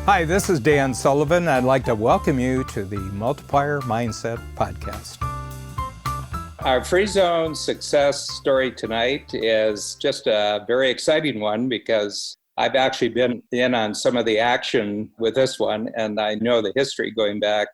Hi, this is Dan Sullivan. I'd like to welcome you to the Multiplier Mindset Podcast. Our Free Zone success story tonight is just a very exciting one because I've actually been in on some of the action with this one, and I know the history going back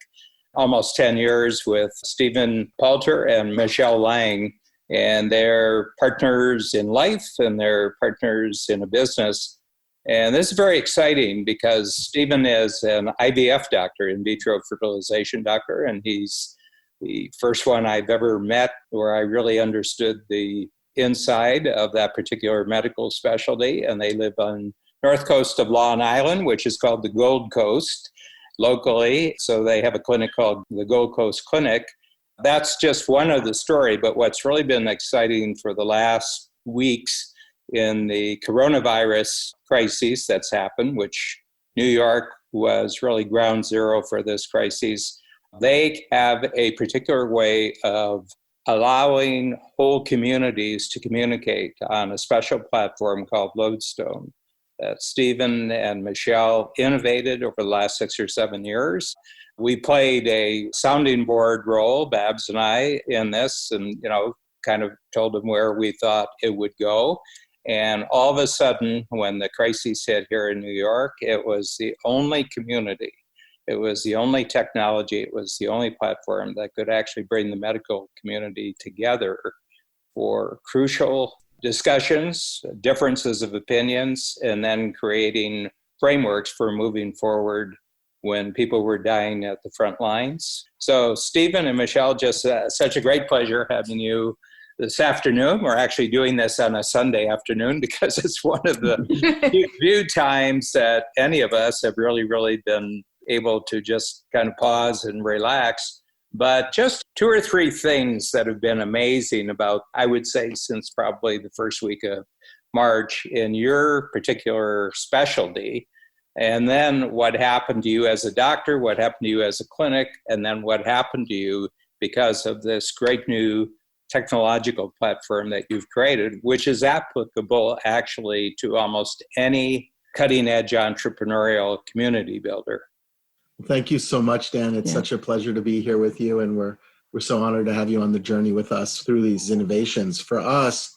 almost 10 years with Stephen Palter and Michele Lang, and they're partners in life and they're partners in a business. And this is very exciting because Stephen is an IVF doctor, in vitro fertilization doctor, and he's the first one I've ever met where I really understood the inside of that particular medical specialty. And they live on north coast of Long Island, which is called the Gold Coast locally. So they have a clinic called the Gold Coast Clinic. That's just one of the story. But what's really been exciting for the last weeks in the coronavirus crisis that's happened, which New York was really ground zero for this crisis, they have a particular way of allowing whole communities to communicate on a special platform called Lodestone that Stephen and Michele innovated over the last 6 or 7 years. We played a sounding board role, Babs and I, in this, and kind of told them where we thought it would go. And all of a sudden, when the crisis hit here in New York, it was the only community, it was the only technology, it was the only platform that could actually bring the medical community together for crucial discussions, differences of opinions, and then creating frameworks for moving forward when people were dying at the front lines. So Stephen and Michele, just such a great pleasure having you this afternoon. We're actually doing this on a Sunday afternoon because it's one of the few times that any of us have really been able to just kind of pause and relax. But just 2 or 3 things that have been amazing about, I would say, since probably the first week of March in your particular specialty, and then what happened to you as a doctor, what happened to you as a clinic, and then what happened to you because of this great new technological platform that you've created, which is applicable actually to almost any cutting-edge entrepreneurial community builder. Thank you so much, Dan. It's such a pleasure to be here with you, and we're so honored to have you on the journey with us through these innovations. For us,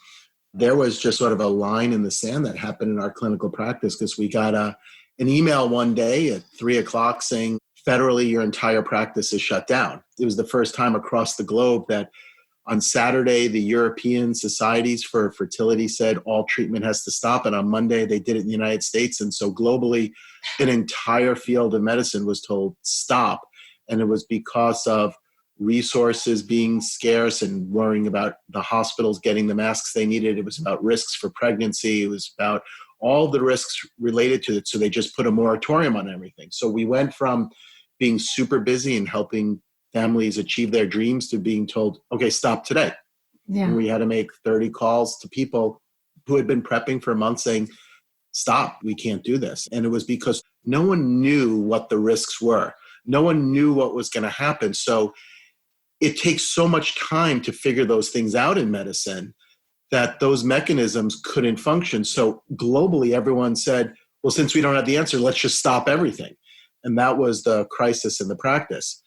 there was just sort of a line in the sand that happened in our clinical practice because we got an email one day at 3:00 saying, federally, your entire practice is shut down. It was the first time across the globe that on Saturday, the European societies for fertility said all treatment has to stop. And on Monday, they did it in the United States. And so globally, an entire field of medicine was told stop. And it was because of resources being scarce and worrying about the hospitals getting the masks they needed. It was about risks for pregnancy. It was about all the risks related to it. So they just put a moratorium on everything. So we went from being super busy and helping families achieve their dreams to being told, okay, stop today. Yeah. And we had to make 30 calls to people who had been prepping for months saying, stop, we can't do this. And it was because no one knew what the risks were. No one knew what was going to happen. So it takes so much time to figure those things out in medicine that those mechanisms couldn't function. So globally, everyone said, well, since we don't have the answer, let's just stop everything. And that was the crisis in the practice.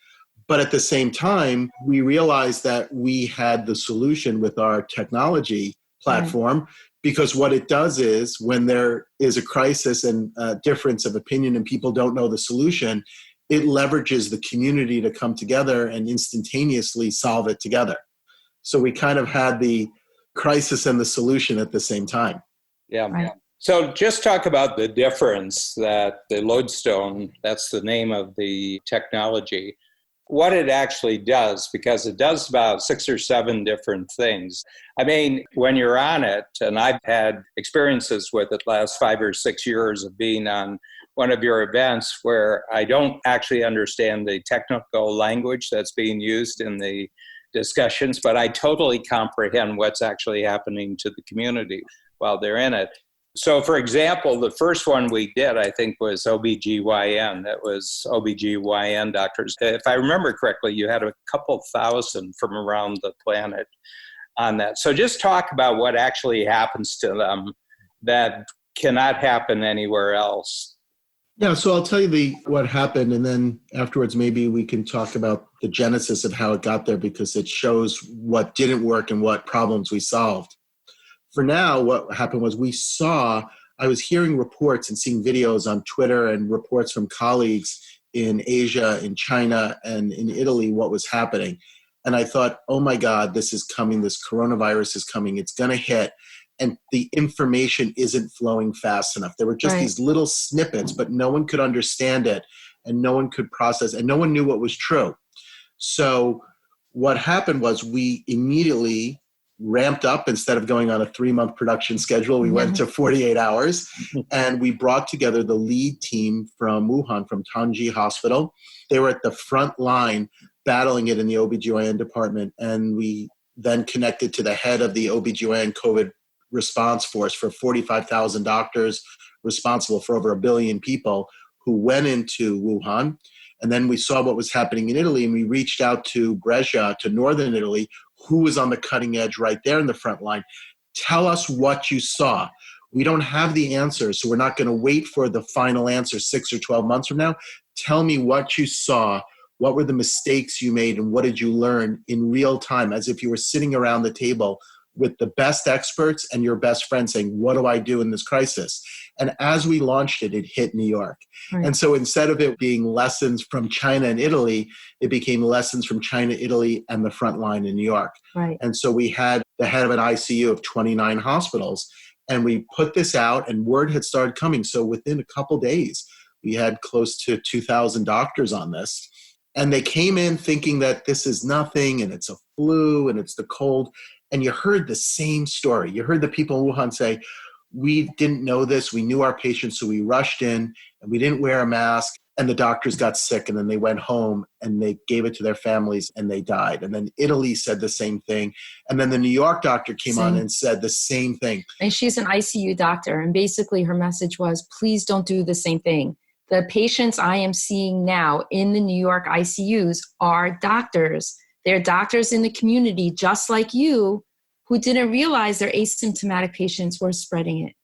But at the same time, we realized that we had the solution with our technology platform, because what it does is when there is a crisis and a difference of opinion and people don't know the solution, it leverages the community to come together and instantaneously solve it together. So we kind of had the crisis and the solution at the same time. Yeah. Right. So just talk about the difference that the Lodestone, that's the name of the technology, what it actually does, because it does about 6 or 7 different things. I mean, when you're on it, and I've had experiences with it last 5 or 6 years of being on one of your events where I don't actually understand the technical language that's being used in the discussions, but I totally comprehend what's actually happening to the community while they're in it. So, for example, the first one we did, I think, was OBGYN. That was OBGYN doctors. If I remember correctly, you had a couple thousand from around the planet on that. So just talk about what actually happens to them that cannot happen anywhere else. Yeah, so I'll tell you what happened, and then afterwards maybe we can talk about the genesis of how it got there, because it shows what didn't work and what problems we solved. For now, what happened was I was hearing reports and seeing videos on Twitter and reports from colleagues in Asia, in China, and in Italy, what was happening. And I thought, oh my God, this is coming. This coronavirus is coming. It's going to hit. And the information isn't flowing fast enough. There were just these little snippets, but no one could understand it and no one could process, and no one knew what was true. So what happened was we immediately ramped up. Instead of going on a 3-month production schedule, we went to 48 hours, and we brought together the lead team from Wuhan, from Tongji Hospital. They were at the front line battling it in the OBGYN department. And we then connected to the head of the OBGYN COVID response force for 45,000 doctors responsible for over 1 billion people, who went into Wuhan. And then we saw what was happening in Italy, and we reached out to Brescia, to northern Italy, who was on the cutting edge right there in the front line. Tell us what you saw. We don't have the answers, so we're not going to wait for the final answer 6 or 12 months from now. Tell me what you saw. What were the mistakes you made, and what did you learn in real time, as if you were sitting around the table with the best experts and your best friend saying, what do I do in this crisis? And as we launched it, it hit New York. Right. And so instead of it being lessons from China and Italy, it became lessons from China, Italy, and the front line in New York. Right. And so we had the head of an ICU of 29 hospitals, and we put this out, and word had started coming. So within a couple days, we had close to 2,000 doctors on this. And they came in thinking that this is nothing, and it's a flu, and it's the cold. And you heard the same story. You heard the people in Wuhan say, we didn't know this. We knew our patients, so we rushed in, and we didn't wear a mask. And the doctors got sick, and then they went home, and they gave it to their families, and they died. And then Italy said the same thing. And then the New York doctor came on and said the same thing. And she's an ICU doctor. And basically her message was, please don't do the same thing. The patients I am seeing now in the New York ICUs are doctors. They're doctors in the community, just like you, who didn't realize their asymptomatic patients were spreading it.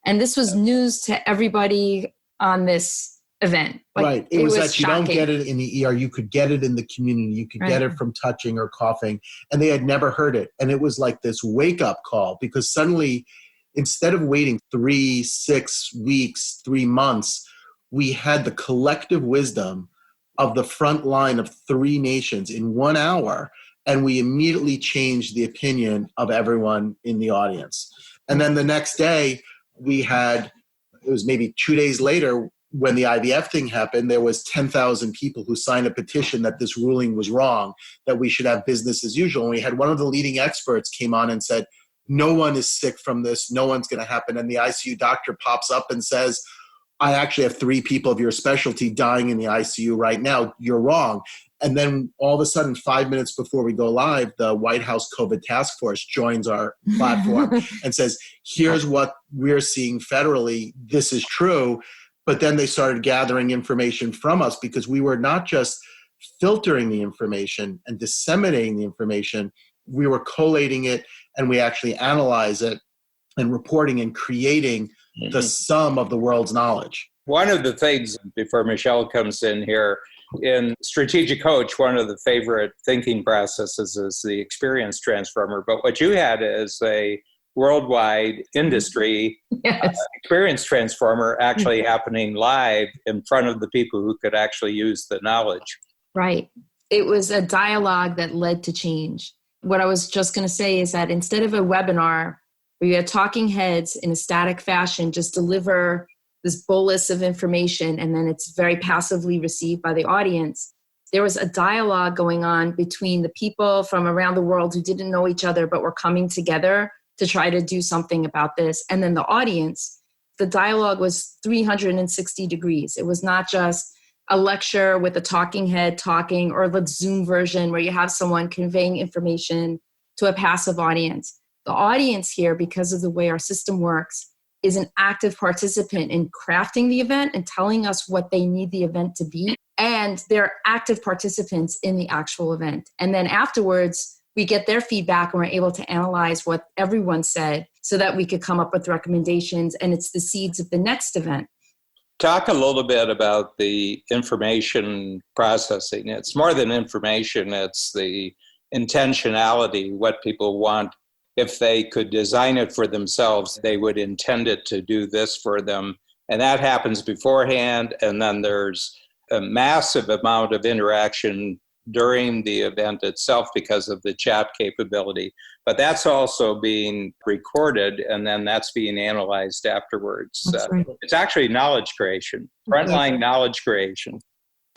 And this was news to everybody on this event. Right. It was that you don't get it in the ER. You could get it in the community. You could get it from touching or coughing. And they had never heard it. And it was like this wake-up call, because suddenly, instead of waiting 3, 6 weeks, 3 months, we had the collective wisdom of the front line of 3 nations in 1 hour, and we immediately changed the opinion of everyone in the audience. And then the next day, it was maybe 2 days later, when the IVF thing happened, there was 10,000 people who signed a petition that this ruling was wrong, that we should have business as usual. And we had one of the leading experts came on and said, no one is sick from this, no one's going to happen. And the ICU doctor pops up and says, I actually have 3 people of your specialty dying in the ICU right now. You're wrong. And then all of a sudden, 5 minutes before we go live, the White House COVID task force joins our platform and says, here's what we're seeing federally. This is true. But then they started gathering information from us, because we were not just filtering the information and disseminating the information. We were collating it, and we actually analyze it and reporting and creating the sum of the world's knowledge. One of the things, before Michele comes in here, in Strategic Coach, one of the favorite thinking processes is the experience transformer. But what you had is a worldwide industry experience transformer actually happening live in front of the people who could actually use the knowledge. Right. It was a dialogue that led to change. What I was just going to say is that instead of a webinar where you had talking heads in a static fashion just deliver this bolus of information and then it's very passively received by the audience, there was a dialogue going on between the people from around the world who didn't know each other but were coming together to try to do something about this. And then the audience, the dialogue was 360 degrees. It was not just a lecture with a talking head talking, or the Zoom version where you have someone conveying information to a passive audience. The audience here, because of the way our system works, is an active participant in crafting the event and telling us what they need the event to be. And they're active participants in the actual event. And then afterwards, we get their feedback and we're able to analyze what everyone said so that we could come up with recommendations, and it's the seeds of the next event. Talk a little bit about the information processing. It's more than information, it's the intentionality, what people want. If they could design it for themselves, they would intend it to do this for them. And that happens beforehand. And then there's a massive amount of interaction during the event itself because of the chat capability. But that's also being recorded, and then that's being analyzed afterwards. That's right. It's actually knowledge creation, frontline knowledge creation.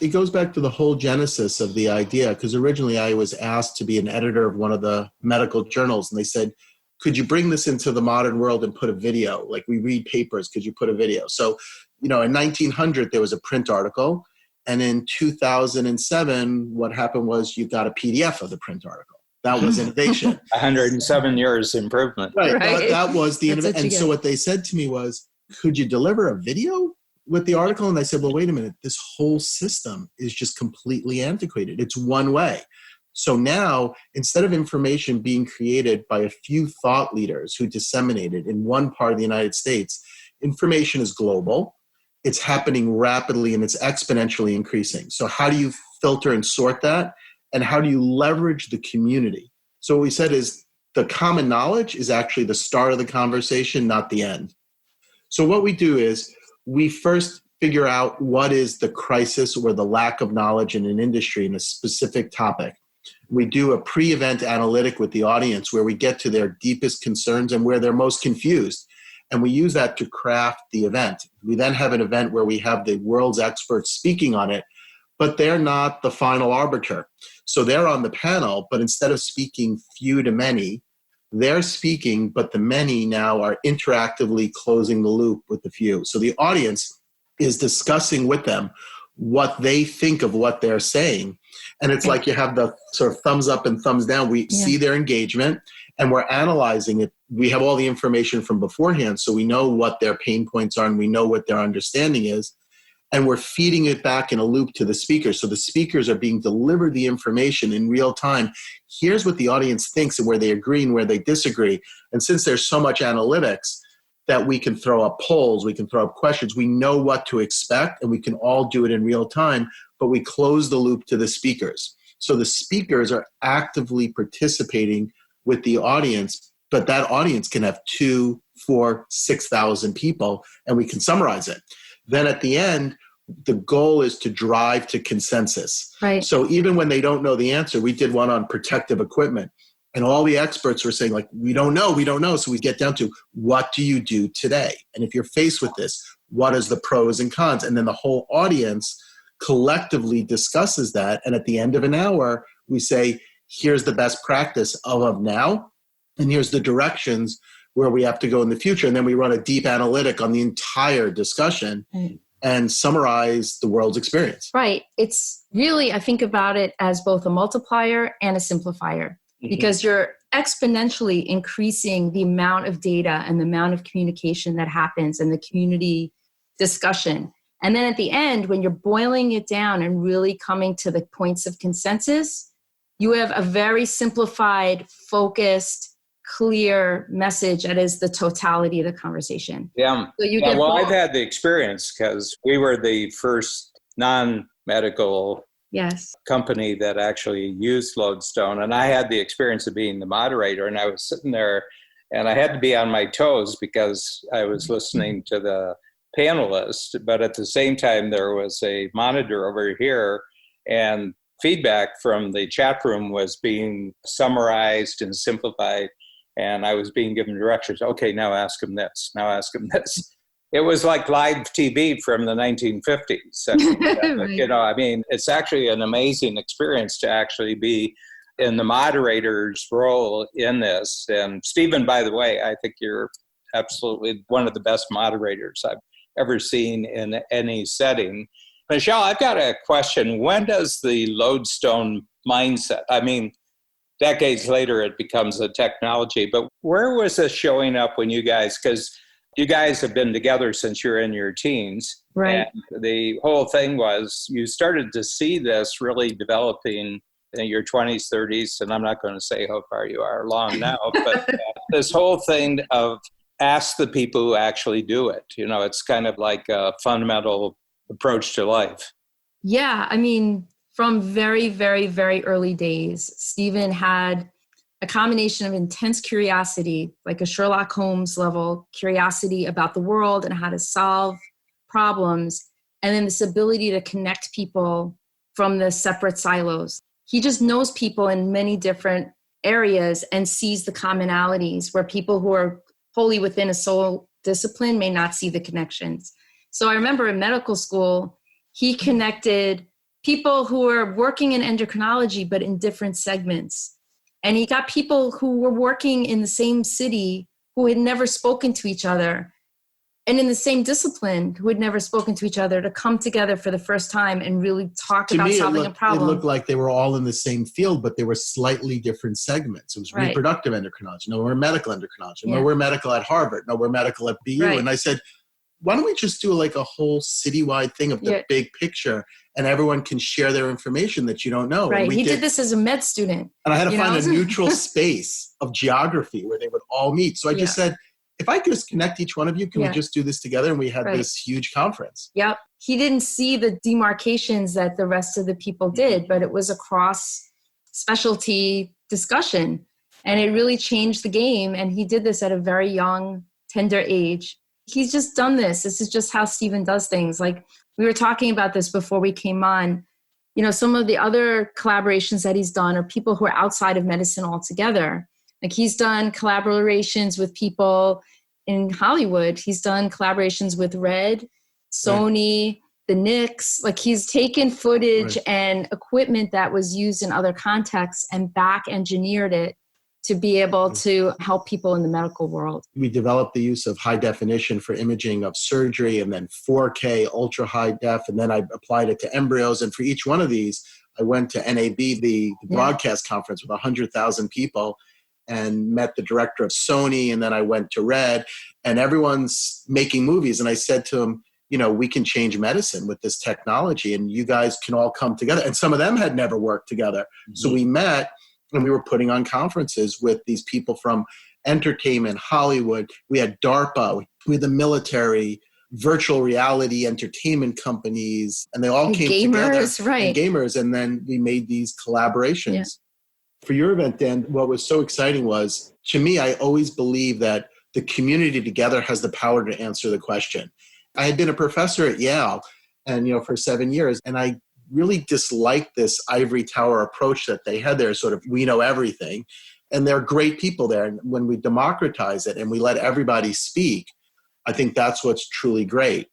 It goes back to the whole genesis of the idea, because originally I was asked to be an editor of one of the medical journals, and they said, could you bring this into the modern world and put a video? Like, we read papers, could you put a video? So, in 1900, there was a print article, and in 2007, what happened was you got a PDF of the print article. That was innovation. 107 years improvement. Right. That was the innovation. And so what they said to me was, could you deliver a video with the article? And I said, well, wait a minute, this whole system is just completely antiquated. It's one way. So now, instead of information being created by a few thought leaders who disseminate it in one part of the United States, information is global. It's happening rapidly and it's exponentially increasing. So how do you filter and sort that? And how do you leverage the community? So what we said is the common knowledge is actually the start of the conversation, not the end. So what we do is we first figure out what is the crisis or the lack of knowledge in an industry in a specific topic. We do a pre-event analytic with the audience where we get to their deepest concerns and where they're most confused. And we use that to craft the event. We then have an event where we have the world's experts speaking on it, but they're not the final arbiter. So they're on the panel, but instead of speaking few to many, they're speaking, but the many now are interactively closing the loop with the few. So the audience is discussing with them what they think of what they're saying. And it's like you have the sort of thumbs up and thumbs down. We see their engagement and we're analyzing it. We have all the information from beforehand, so we know what their pain points are and we know what their understanding is. And we're feeding it back in a loop to the speakers. So the speakers are being delivered the information in real time. Here's what the audience thinks and where they agree and where they disagree. And since there's so much analytics that we can throw up polls, we can throw up questions, we know what to expect and we can all do it in real time, but we close the loop to the speakers. So the speakers are actively participating with the audience, but that audience can have 2, 4, 6,000 people and we can summarize it. Then at the end, the goal is to drive to consensus. Right. So even when they don't know the answer, we did one on protective equipment and all the experts were saying like, we don't know. So we get down to what do you do today? And if you're faced with this, what is the pros and cons? And then the whole audience collectively discusses that. And at the end of an hour, we say, here's the best practice of now. And here's the directions where we have to go in the future. And then we run a deep analytic on the entire discussion and summarize the world's experience. Right. It's really, I think about it as both a multiplier and a simplifier because you're exponentially increasing the amount of data and the amount of communication that happens and the community discussion. And then at the end, when you're boiling it down and really coming to the points of consensus, you have a very simplified, focused, clear message that is the totality of the conversation. Yeah. So you get I've had the experience because we were the first non-medical company that actually used Lodestone. And I had the experience of being the moderator and I was sitting there and I had to be on my toes because I was listening to the panelists, but at the same time, there was a monitor over here and feedback from the chat room was being summarized and simplified. And I was being given directions. Okay, now ask him this. Now ask him this. It was like live TV from the 1950s. Right. It's actually an amazing experience to actually be in the moderator's role in this. And Stephen, by the way, I think you're absolutely one of the best moderators I've ever seen in any setting. Michele, I've got a question. When does the Lodestone mindset, decades later it becomes a technology, but where was this showing up when you guys, because you guys have been together since you're in your teens. Right. And the whole thing was you started to see this really developing in your 20s, 30s, and I'm not going to say how far you are along now, but this whole thing of ask the people who actually do it. It's kind of like a fundamental approach to life. Yeah, I mean, from very, very, very early days, Stephen had a combination of intense curiosity, like a Sherlock Holmes level curiosity about the world and how to solve problems, and then this ability to connect people from the separate silos. He just knows people in many different areas and sees the commonalities where people who are wholly within a sole discipline may not see the connections. So I remember in medical school, he connected people who were working in endocrinology, but in different segments. And he got people who were working in the same city who had never spoken to each other, and in the same discipline who had never spoken to each other, to come together for the first time and really talk about solving a problem. It looked like they were all in the same field, but they were slightly different segments. It was reproductive endocrinology. No, we're medical endocrinology. No, we're medical at Harvard. No, we're medical at BU. Right. And I said, why don't we just do like a whole citywide thing of the big picture, and everyone can share their information that you don't know. Right. He did this as a med student. And I had to find a neutral space of geography where they would all meet. So I just said, if I could just connect each one of you, can we just do this together? And we had this huge conference. Yep. He didn't see the demarcations that the rest of the people did, but it was a cross specialty discussion. And it really changed the game. And he did this at a very young, tender age. He's just done this. This is just how Stephen does things. Like, we were talking about this before we came on. Some of the other collaborations that he's done are people who are outside of medicine altogether. Like, he's done collaborations with people in Hollywood. He's done collaborations with Red, Sony, the Knicks. Like, he's taken footage and equipment that was used in other contexts and back engineered it to be able to help people in the medical world. We developed the use of high definition for imaging of surgery, and then 4K ultra high def. And then I applied it to embryos. And for each one of these, I went to NAB, the broadcast conference with 100,000 people, and met the director of Sony. And then I went to Red, and everyone's making movies. And I said to him, we can change medicine with this technology, and you guys can all come together. And some of them had never worked together. Mm-hmm. So we met, and we were putting on conferences with these people from entertainment, Hollywood. We had DARPA, we had the military, virtual reality entertainment companies, and they all came together. And gamers, and then we made these collaborations. Yeah. For your event, Dan, what was so exciting was, to me, I always believe that the community together has the power to answer the question. I had been a professor at Yale, and for 7 years, and I really disliked this ivory tower approach that they had there, sort of, we know everything. And they're great people there. And when we democratize it and we let everybody speak, I think that's what's truly great.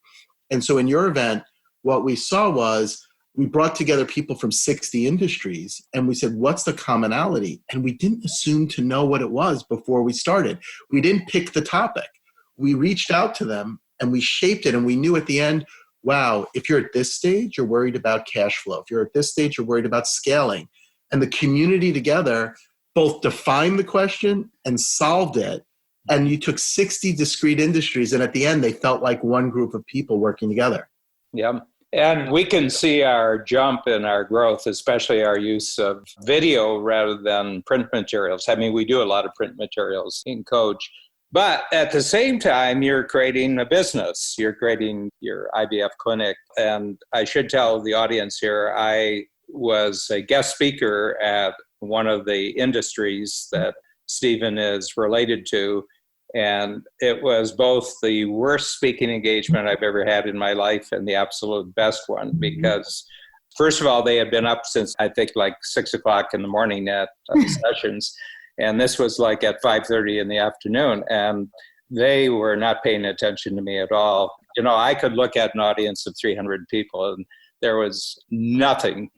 And so in your event, what we saw was, we brought together people from 60 industries, and we said, what's the commonality? And we didn't assume to know what it was before we started. We didn't pick the topic. We reached out to them and we shaped it, and we knew at the end, wow, if you're at this stage, you're worried about cash flow. If you're at this stage, you're worried about scaling. And the community together both defined the question and solved it. And you took 60 discrete industries, and at the end, they felt like one group of people working together. Yeah. And we can see our jump in our growth, especially our use of video rather than print materials. I mean, we do a lot of print materials in Coach. But at the same time, you're creating a business. You're creating your IVF clinic. And I should tell the audience here, I was a guest speaker at one of the industries that Stephen is related to. And it was both the worst speaking engagement I've ever had in my life and the absolute best one, because first of all, they had been up since I think like 6 o'clock in the morning at sessions. And this was like at 5:30 in the afternoon. And they were not paying attention to me at all. I could look at an audience of 300 people and there was nothing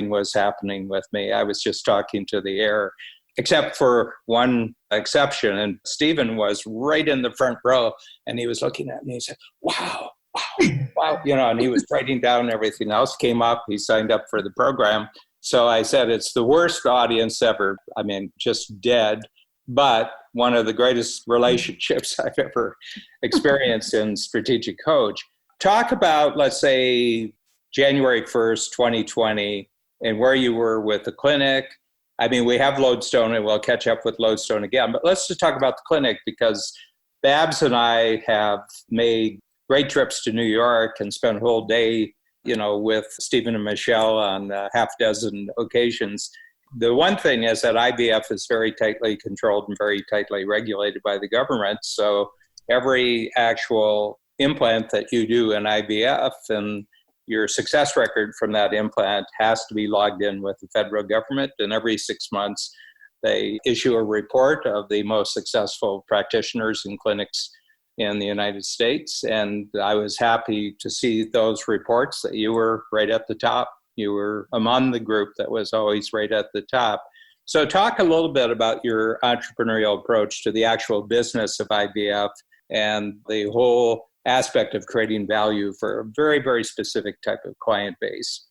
was happening with me. I was just talking to the air, except for one exception. And Stephen was right in the front row, and he was looking at me. He said, wow, and he was writing down everything else, came up, he signed up for the program. So I said, it's the worst audience ever. I mean, just dead, but one of the greatest relationships I've ever experienced in Strategic Coach. Talk about, let's say, January 1st, 2020, and where you were with the clinic. I mean, we have Lodestone, and we'll catch up with Lodestone again, but let's just talk about the clinic, because Babs and I have made great trips to New York and spent a whole day, with Stephen and Michelle on half a dozen occasions. The one thing is that IVF is very tightly controlled and very tightly regulated by the government. So every actual implant that you do in IVF and your success record from that implant has to be logged in with the federal government. And every 6 months, they issue a report of the most successful practitioners and clinics in the United States. And I was happy to see those reports that you were right at the top. You were among the group that was always right at the top. So talk a little bit about your entrepreneurial approach to the actual business of IVF and the whole aspect of creating value for a very, very specific type of client base.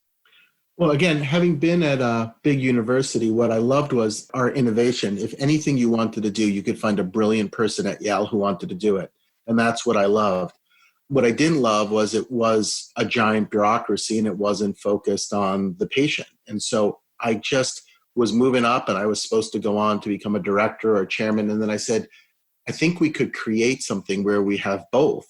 Well, again, having been at a big university, what I loved was our innovation. If anything you wanted to do, you could find a brilliant person at Yale who wanted to do it. And that's what I loved. What I didn't love was it was a giant bureaucracy and it wasn't focused on the patient. And so I just was moving up and I was supposed to go on to become a director or chairman. And then I said, I think we could create something where we have both.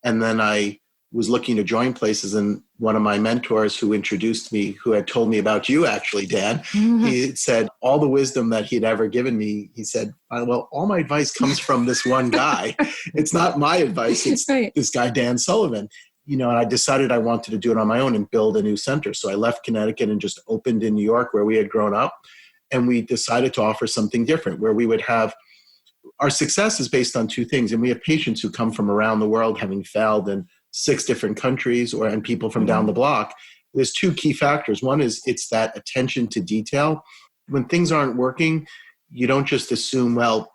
And then I was looking to join places, and one of my mentors who introduced me, who had told me about you actually, Dan, he said all the wisdom that he'd ever given me, he said, well, all my advice comes from this one guy. It's not my advice, it's this guy, Dan Sullivan. And I decided I wanted to do it on my own and build a new center. So I left Connecticut and just opened in New York where we had grown up. And we decided to offer something different where we would have, our success is based on two things. And we have patients who come from around the world having failed in 6 different countries and people from down the block. There's 2 key factors. One is it's that attention to detail. When things aren't working, you don't just assume, well,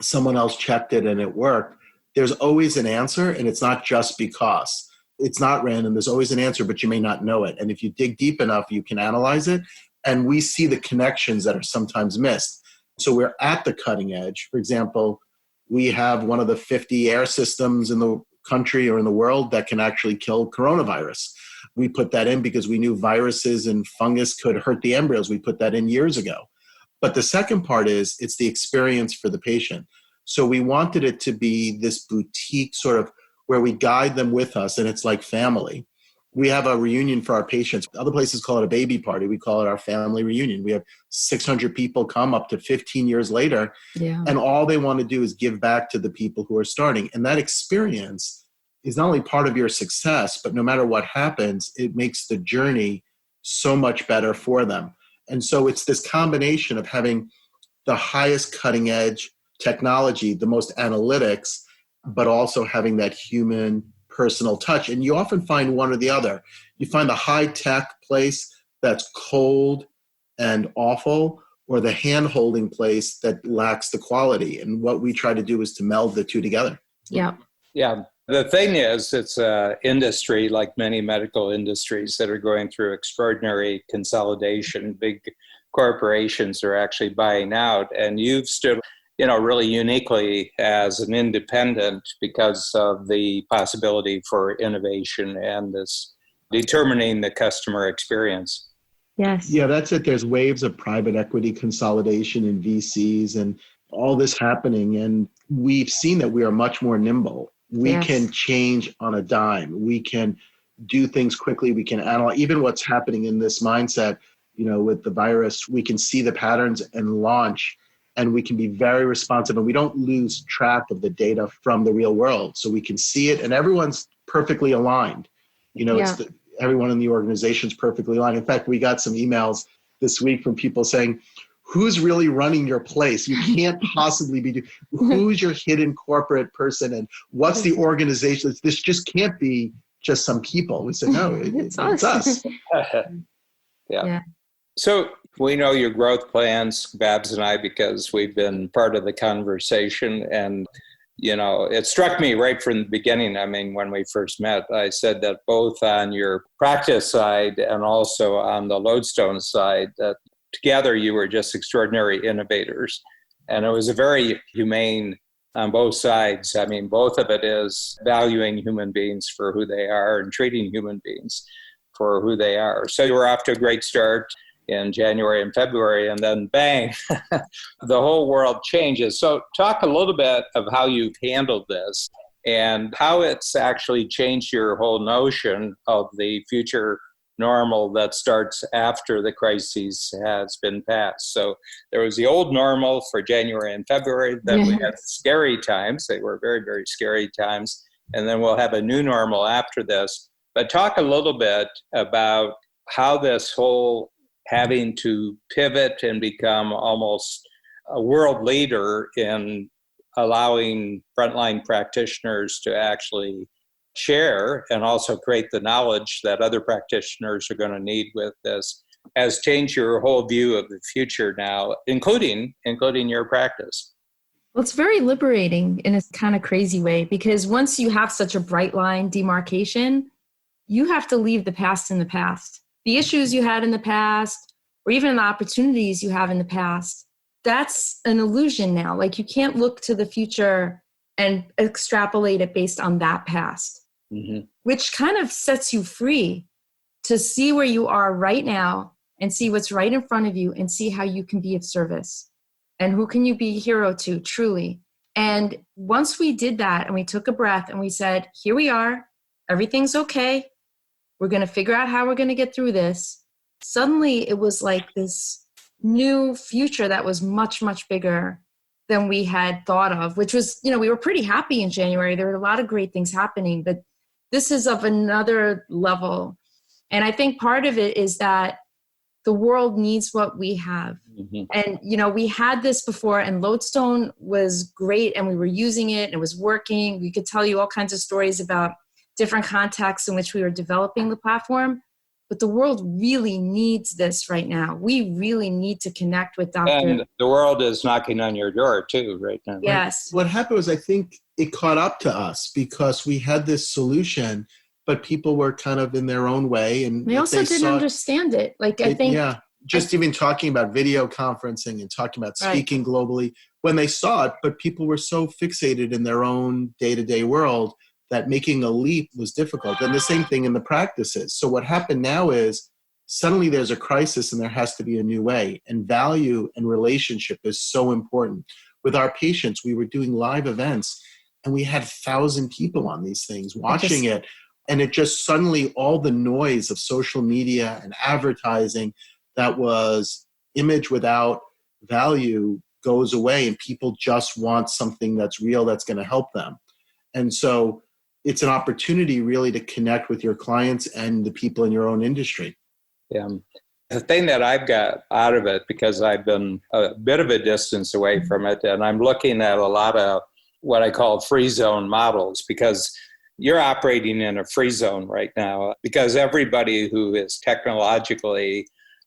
someone else checked it and it worked. There's always an answer, and it's not just because. It's not random. There's always an answer, but you may not know it. And if you dig deep enough, you can analyze it. And we see the connections that are sometimes missed. So we're at the cutting edge. For example, we have one of the 50 air systems in the country or in the world that can actually kill coronavirus. We put that in because we knew viruses and fungus could hurt the embryos. We put that in years ago. But the second part is it's the experience for the patient. So we wanted it to be this boutique sort of where we guide them with us, and it's like family. We have a reunion for our patients. Other places call it a baby party. We call it our family reunion. We have 600 people come up to 15 years later, and all they want to do is give back to the people who are starting. And that experience is not only part of your success, but no matter what happens, it makes the journey so much better for them. And so it's this combination of having the highest cutting edge technology, the most analytics, but also having that human personal touch. And you often find one or the other. You find the high-tech place that's cold and awful, or the hand-holding place that lacks the quality. And what we try to do is to meld the two together. Yeah. Yeah. The thing is, it's an industry like many medical industries that are going through extraordinary consolidation. Big corporations are actually buying out. And you've stood really uniquely as an independent because of the possibility for innovation and this determining the customer experience. Yes. Yeah, that's it. There's waves of private equity consolidation in VCs and all this happening. And we've seen that we are much more nimble. We can change on a dime. We can do things quickly. We can analyze even what's happening in this mindset, with the virus. We can see the patterns and launch. And we can be very responsive, and we don't lose track of the from the real world. So we can see it, and everyone's perfectly aligned. Everyone in the organization is perfectly aligned. In fact, we got some emails this week from people saying, who's really running your place? You can't possibly be who's your hidden corporate person, and what's the organization? This just can't be just some people. We said, no, it's us. Yeah. So we know your growth plans, Babs and I, because we've been part of the conversation. And, it struck me right from the beginning. I mean, when we first met, I said that both on your practice side and also on the Lodestone side, that together you were just extraordinary innovators. And it was a very humane on both sides. I mean, both of it is valuing human beings for who they are and treating human beings for who they are. So you were off to a great start. in January and February, and then bang, the whole world changes. So talk a little bit of how you've handled this and how it's actually changed your whole notion of the future normal that starts after the crisis has been passed. So there was the old normal for January and February, then we had scary times. They were very, very scary times. And then we'll have a new normal after this. But talk a little bit about how this whole having to pivot and become almost a world leader in allowing frontline practitioners to actually share and also create the knowledge that other practitioners are going to need with this has changed your whole view of the future now, including your practice. Well, it's very liberating in a kind of crazy way, because once you have such a bright line demarcation, you have to leave the past in the past. The issues you had in the past, or even the opportunities you have in the past, that's an illusion now. Like, you can't look to the future and extrapolate it based on that past, which kind of sets you free to see where you are right now and see what's right in front of you and see how you can be of service and who can you be a hero to, truly. And once we did that and we took a breath and we said, here we are, everything's okay. We're going to figure out how we're going to get through this. Suddenly it was like this new future that was much, much bigger than we had thought of, which was, we were pretty happy in January. There were a lot of great things happening, but this is of another level. And I think part of it is that the world needs what we have. And, we had this before, and Lodestone was great, and we were using it, and it was working. We could tell you all kinds of stories about different contexts in which we were developing the platform. But the world really needs this right now. We really need to connect with doctors. And the world is knocking on your door too right now. Yes. What happened was, I think it caught up to us because we had this solution, but people were kind of in their own way. And they also didn't understand it. Even talking about video conferencing and talking about speaking globally, when they saw it, but people were so fixated in their own day-to-day world that making a leap was difficult. And the same thing in the practices. So what happened now is suddenly there's a crisis and there has to be a new way. And value and relationship is so important. With our patients, we were doing live events and we had 1,000 people on these things watching it. And it just suddenly, all the noise of social media and advertising that was image without value goes away, and people just want something that's real, that's going to help them. And so it's an opportunity really to connect with your clients and the people in your own industry. Yeah. The thing that I've got out of it, because I've been a bit of a distance away from it, and I'm looking at a lot of what I call free zone models, because you're operating in a free zone right now, because everybody who is technologically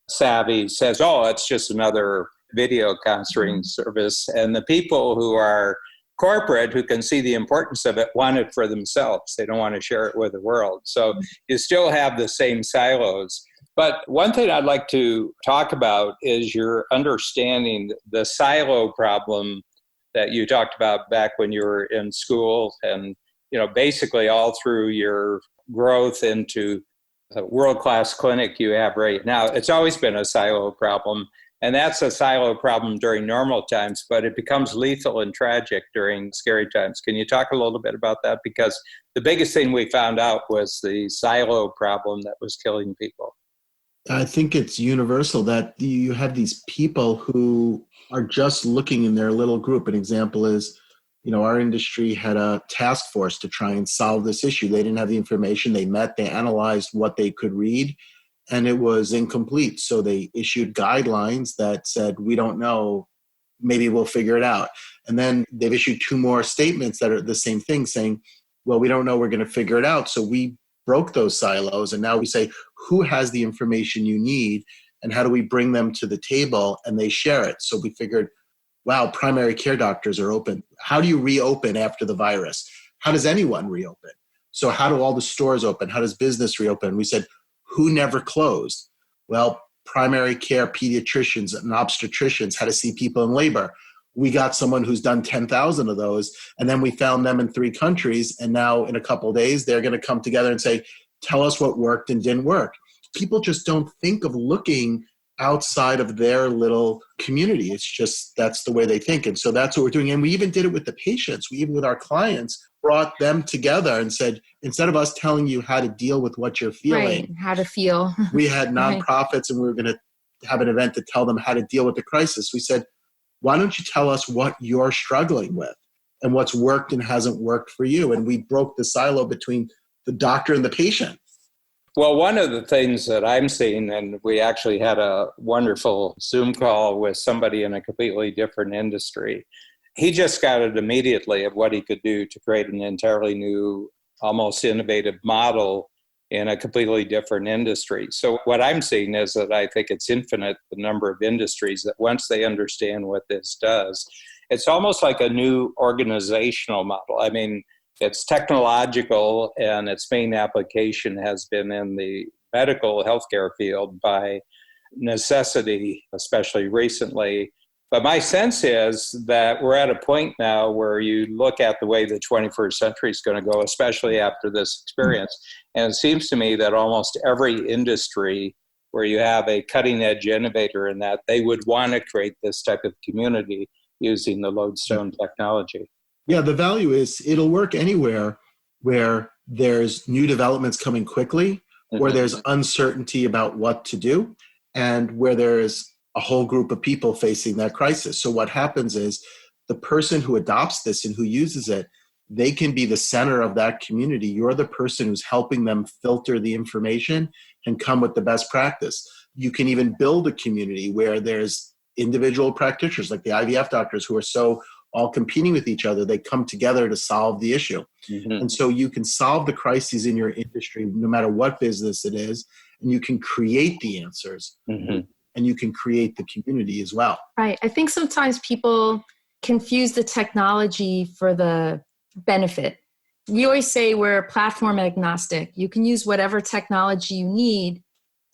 savvy says, oh, it's just another video counseling service. And the people who are corporate, who can see the importance of it, want it for themselves. They don't want to share it with the world. So you still have the same silos. But one thing I'd like to talk about is your understanding the silo problem that you talked about back when you were in school, and basically all through your growth into the world-class clinic you have right now. It's always been a silo problem. And that's a silo problem during normal times, but it becomes lethal and tragic during scary times. Can you talk a little bit about that? Because the biggest thing we found out was the silo problem that was killing people. I think it's universal that you have these people who are just looking in their little group. An example is, our industry had a task force to try and solve this issue. They didn't have the information. They met, they analyzed what they could read, and it was incomplete. So they issued guidelines that said, we don't know, maybe we'll figure it out. And then they've issued 2 more statements that are the same thing, saying, well, we don't know, we're going to figure it out. So we broke those silos. And now we say, who has the information you need and how do we bring them to the table? And they share it. So we figured, wow, primary care doctors are open. How do you reopen after the virus? How does anyone reopen? So how do all the stores open? How does business reopen? We said, who never closed? Well, primary care pediatricians and obstetricians had to see people in labor. We got someone who's done 10,000 of those, and then we found them in 3 countries, and now in a couple of days, they're going to come together and say, tell us what worked and didn't work. People just don't think of looking outside of their little community. It's just, that's the way they think. And so that's what we're doing. And we even did it with the patients. We even with our clients brought them together and said, instead of us telling you how to deal with what you're feeling, right, how to feel. we had nonprofits and we were going to have an event to tell them how to deal with the crisis. We said, why don't you tell us what you're struggling with and what's worked and hasn't worked for you? And we broke the silo between the doctor and the patient. Well, one of the things that I'm seeing, and we actually had a wonderful Zoom call with somebody in a completely different industry. He just got it immediately of what he could do to create an entirely new, almost innovative model in a completely different industry. So what I'm seeing is that I think it's infinite, the number of industries that once they understand what this does, it's almost like a new organizational model. I mean, it's technological and its main application has been in the medical healthcare field by necessity, especially recently. But my sense is that we're at a point now where you look at the way the 21st century is going to go, especially after this experience. And it seems to me that almost every industry where you have a cutting edge innovator in that, they would want to create this type of community using the lodestone technology. Yeah, the value is it'll work anywhere where there's new developments coming quickly, where there's uncertainty about what to do, and where there's a whole group of people facing that crisis. So what happens is the person who adopts this and who uses it, they can be the center of that community. You're the person who's helping them filter the information and come with the best practice. You can even build a community where there's individual practitioners like the IVF doctors who are so all competing with each other, they come together to solve the issue. And so you can solve the crises in your industry, no matter what business it is, and you can create the answers. And you can create the community as well. Right. I think sometimes people confuse the technology for the benefit. We always say we're platform agnostic. You can use whatever technology you need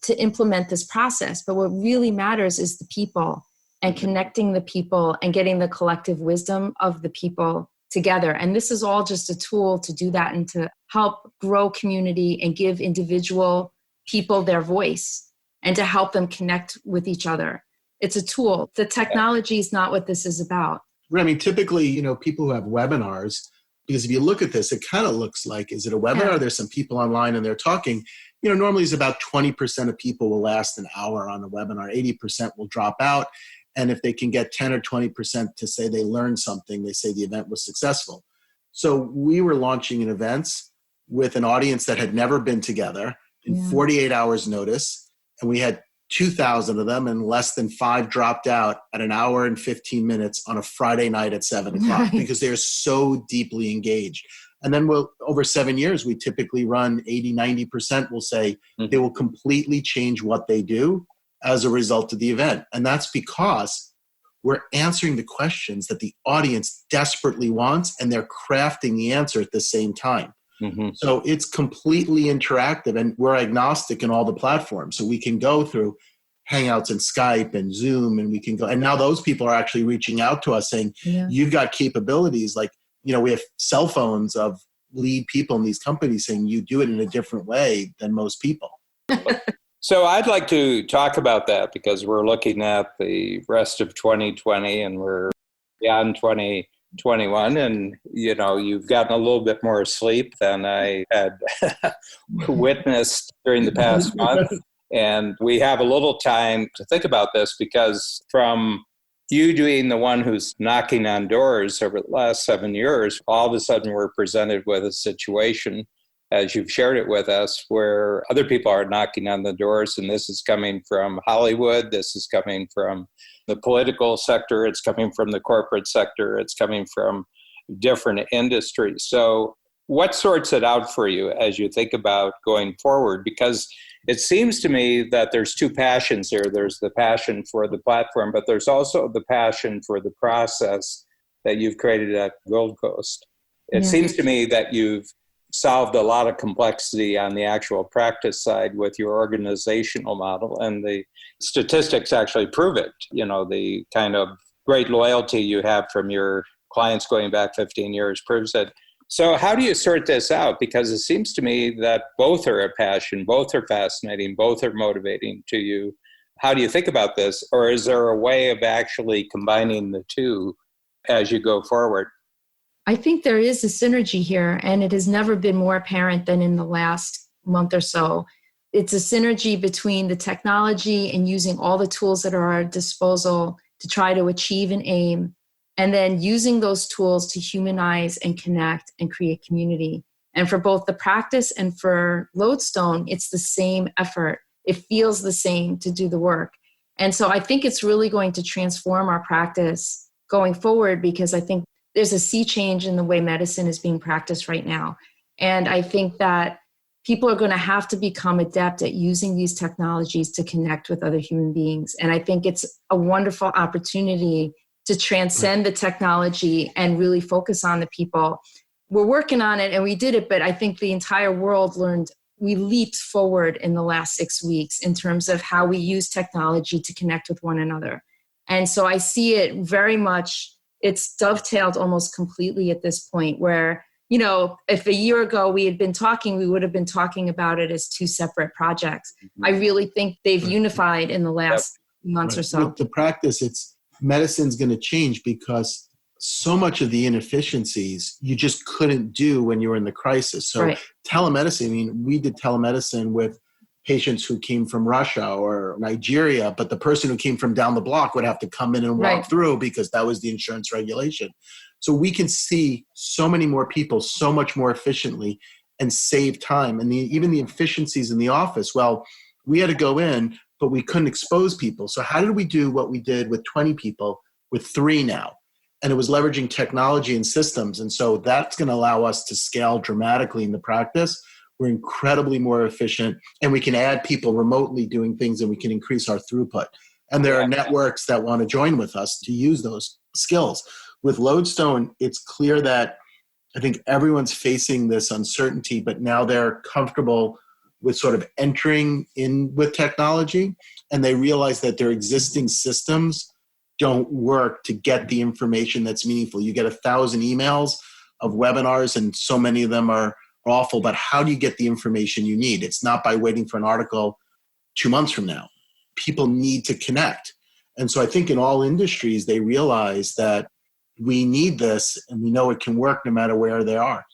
to implement this process. But what really matters is the people and connecting the people and getting the collective wisdom of the people together. And this is all just a tool to do that and to help grow community and give individual people their voice and to help them connect with each other. It's a tool. The technology is not what this is about. I mean, typically, people who have webinars, because if you look at this, it kind of looks like, is it a webinar? Yeah. There's some people online and they're talking. Normally it's about 20% of people will last an hour on a webinar. 80% will drop out. And if they can get 10 or 20% to say they learned something, they say the event was successful. So we were launching in events with an audience that had never been together in 48 hours notice. And we had 2,000 of them, and less than 5 dropped out at an hour and 15 minutes on a Friday night at 7 o'clock because they're so deeply engaged. And then over 7 years, we typically run 80, 90% will say they will completely change what they do as a result of the event. And that's because we're answering the questions that the audience desperately wants, and they're crafting the answer at the same time. So it's completely interactive, and we're agnostic in all the platforms. So we can go through Hangouts and Skype and Zoom, and we can go. And now those people are actually reaching out to us saying, you've got capabilities. Like, we have cell phones of lead people in these companies saying you do it in a different way than most people. So I'd like to talk about that because we're looking at the rest of 2020 and we're beyond 2021, and you've gotten a little bit more sleep than I had witnessed during the past month. And we have a little time to think about this because from you being the one who's knocking on doors over the last 7 years, all of a sudden we're presented with a situation, as you've shared it with us, where other people are knocking on the doors, and this is coming from Hollywood, this is coming from the political sector, it's coming from the corporate sector, it's coming from different industries. So what sorts it out for you as you think about going forward? Because it seems to me that there's two passions here. There's the passion for the platform, but there's also the passion for the process that you've created at Gold Coast. It seems to me that you've solved a lot of complexity on the actual practice side with your organizational model, and the statistics actually prove it. The kind of great loyalty you have from your clients going back 15 years proves it. So how do you sort this out? Because it seems to me that both are a passion, both are fascinating, both are motivating to you. How do you think about this? Or is there a way of actually combining the two as you go forward? I think there is a synergy here, and it has never been more apparent than in the last month or so. It's a synergy between the technology and using all the tools that are at our disposal to try to achieve an aim, and then using those tools to humanize and connect and create community. And for both the practice and for Lodestone, it's the same effort. It feels the same to do the work. And so I think it's really going to transform our practice going forward, because I think there's a sea change in the way medicine is being practiced right now. And I think that people are going to have to become adept at using these technologies to connect with other human beings. And I think it's a wonderful opportunity to transcend the technology and really focus on the people. We're working on it and we did it, but I think the entire world we leaped forward in the last 6 weeks in terms of how we use technology to connect with one another. And so I see it very much, it's dovetailed almost completely at this point where, if a year ago we had been talking, we would have been talking about it as two separate projects. I really think they've unified in the last months or so. With the practice, medicine's going to change because so much of the inefficiencies you just couldn't do when you were in the crisis. So telemedicine, we did telemedicine with patients who came from Russia or Nigeria, but the person who came from down the block would have to come in and walk through because that was the insurance regulation. So we can see so many more people so much more efficiently and save time. And even the efficiencies in the office, well, we had to go in, but we couldn't expose people. So how did we do what we did with 20 people with 3 now? And it was leveraging technology and systems. And so that's going to allow us to scale dramatically in the practice. We're incredibly more efficient, and we can add people remotely doing things, and we can increase our throughput. And there are networks that want to join with us to use those skills. With Lodestone, it's clear that I think everyone's facing this uncertainty, but now they're comfortable with sort of entering in with technology, and they realize that their existing systems don't work to get the information that's meaningful. You get 1,000 emails of webinars, and so many of them are awful, but how do you get the information you need? It's not by waiting for an article 2 months from now. People need to connect. And so I think in all industries, they realize that we need this, and we know it can work no matter where they are.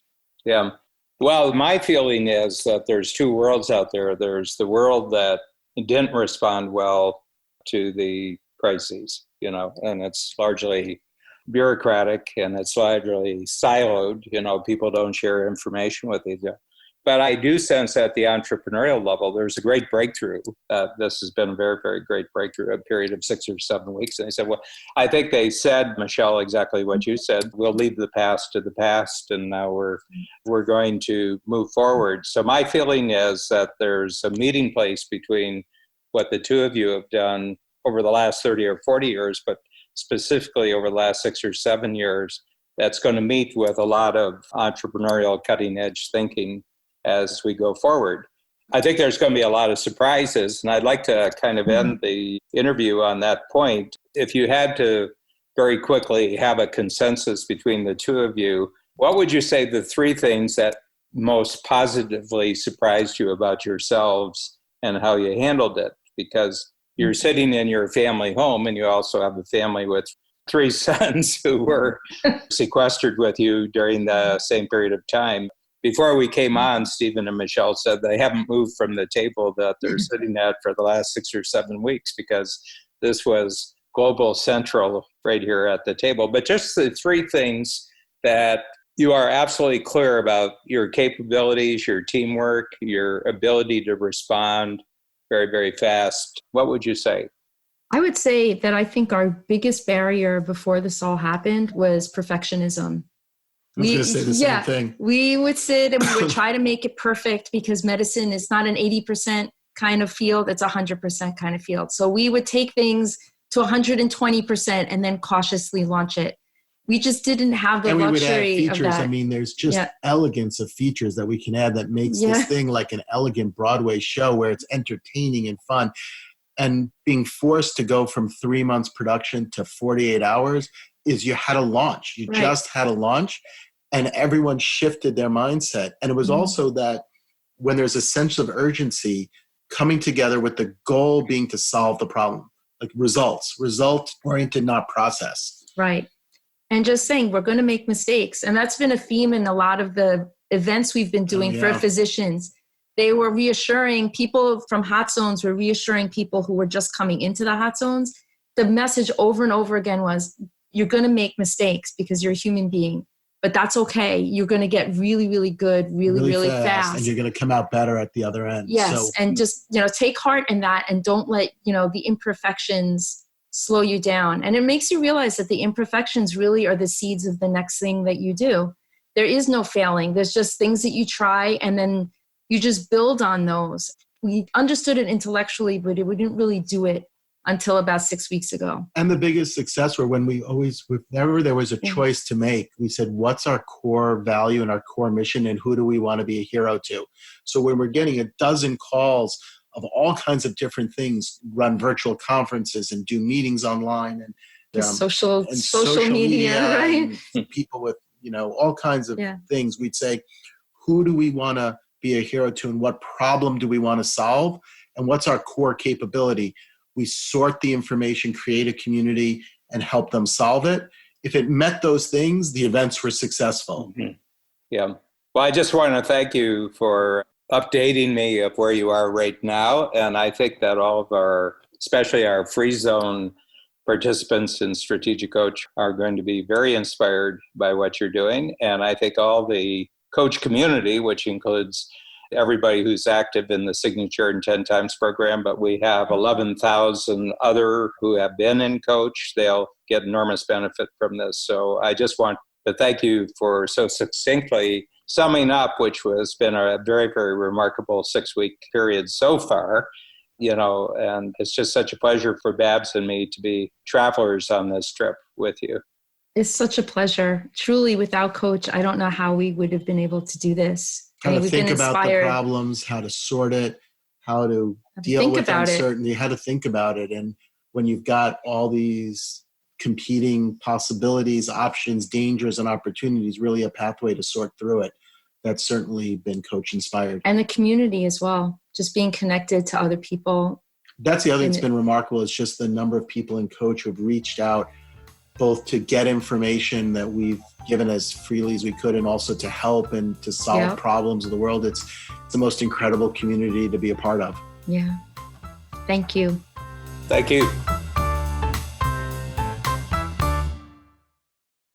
Yeah. Well, my feeling is that there's 2 worlds out there. There's the world that didn't respond well to the crises, and it's largely bureaucratic and it's largely siloed. People don't share information with each other. But I do sense at the entrepreneurial level, there's a great breakthrough. This has been a very, very great breakthrough, a period of 6 or 7 weeks. And they said, well, I think they said, Michele, exactly what you said. We'll leave the past to the past, and now we're going to move forward. So my feeling is that there's a meeting place between what the 2 of you have done over the last 30 or 40 years, but specifically over the last 6 or 7 years, that's going to meet with a lot of entrepreneurial cutting edge thinking as we go forward. I think there's going to be a lot of surprises, and I'd like to kind of end the interview on that point. If you had to very quickly have a consensus between the 2 of you, what would you say the 3 things that most positively surprised you about yourselves and how you handled it? Because you're sitting in your family home, and you also have a family with 3 sons who were sequestered with you during the same period of time. Before we came on, Stephen and Michele said they haven't moved from the table that they're sitting at for the last 6 or 7 weeks because this was global central right here at the table. But just the 3 things that you are absolutely clear about: your capabilities, your teamwork, your ability to respond very, very fast. What would you say? I would say that I think our biggest barrier before this all happened was perfectionism. I was going to say the same thing. We would sit and we would try to make it perfect because medicine is not an 80% kind of field, it's 100% kind of field. So we would take things to 120% and then cautiously launch it. We just didn't have the luxury of that. And we would add features. I mean, there's just elegance of features that we can add that makes this thing like an elegant Broadway show where it's entertaining and fun. And being forced to go from 3 months production to 48 hours is you had a launch. You just had a launch, and everyone shifted their mindset. And it was also that when there's a sense of urgency, coming together with the goal being to solve the problem, like result-oriented, not process. Right. And just saying, we're going to make mistakes. And that's been a theme in a lot of the events we've been doing for physicians. They were reassuring people from hot zones, were reassuring people who were just coming into the hot zones. The message over and over again was, you're going to make mistakes because you're a human being, but that's okay. You're going to get really, really good, really fast. And you're going to come out better at the other end. Yes. So, and just, take heart in that and don't let, the imperfections slow you down. And it makes you realize that the imperfections really are the seeds of the next thing that you do. There is no failing. There's just things that you try and then you just build on those. We understood it intellectually, but we didn't really do it until about 6 weeks ago. And the biggest success were when whenever there was a choice to make, we said, what's our core value and our core mission and who do we want to be a hero to? So when we're getting a dozen calls of all kinds of different things, run virtual conferences and do meetings online and social media, right? And people with, all kinds of things. We'd say, who do we want to be a hero to and what problem do we want to solve? And what's our core capability? We sort the information, create a community, and help them solve it. If it met those things, the events were successful. Mm-hmm. Yeah. Well, I just want to thank you for updating me of where you are right now. And I think that all of especially our free zone participants in Strategic Coach are going to be very inspired by what you're doing. And I think all the coach community, which includes everybody who's active in the Signature and 10 Times program, but we have 11,000 other who have been in coach. They'll get enormous benefit from this. So I just want to thank you for so succinctly summing up, which has been a very, very remarkable 6-week period so far, and it's just such a pleasure for Babs and me to be travelers on this trip with you. It's such a pleasure. Truly, without Coach, I don't know how we would have been able to do this. How to think about the problems, how to sort it, how to deal with uncertainty, how to think about it. And when you've got all these competing possibilities, options, dangers, and opportunities, really a pathway to sort through it. That's certainly been coach inspired. And the community as well, just being connected to other people. That's the other thing that's been remarkable is just the number of people in coach who have reached out both to get information that we've given as freely as we could and also to help and to solve problems of the world. It's the most incredible community to be a part of. Yeah. Thank you. Thank you.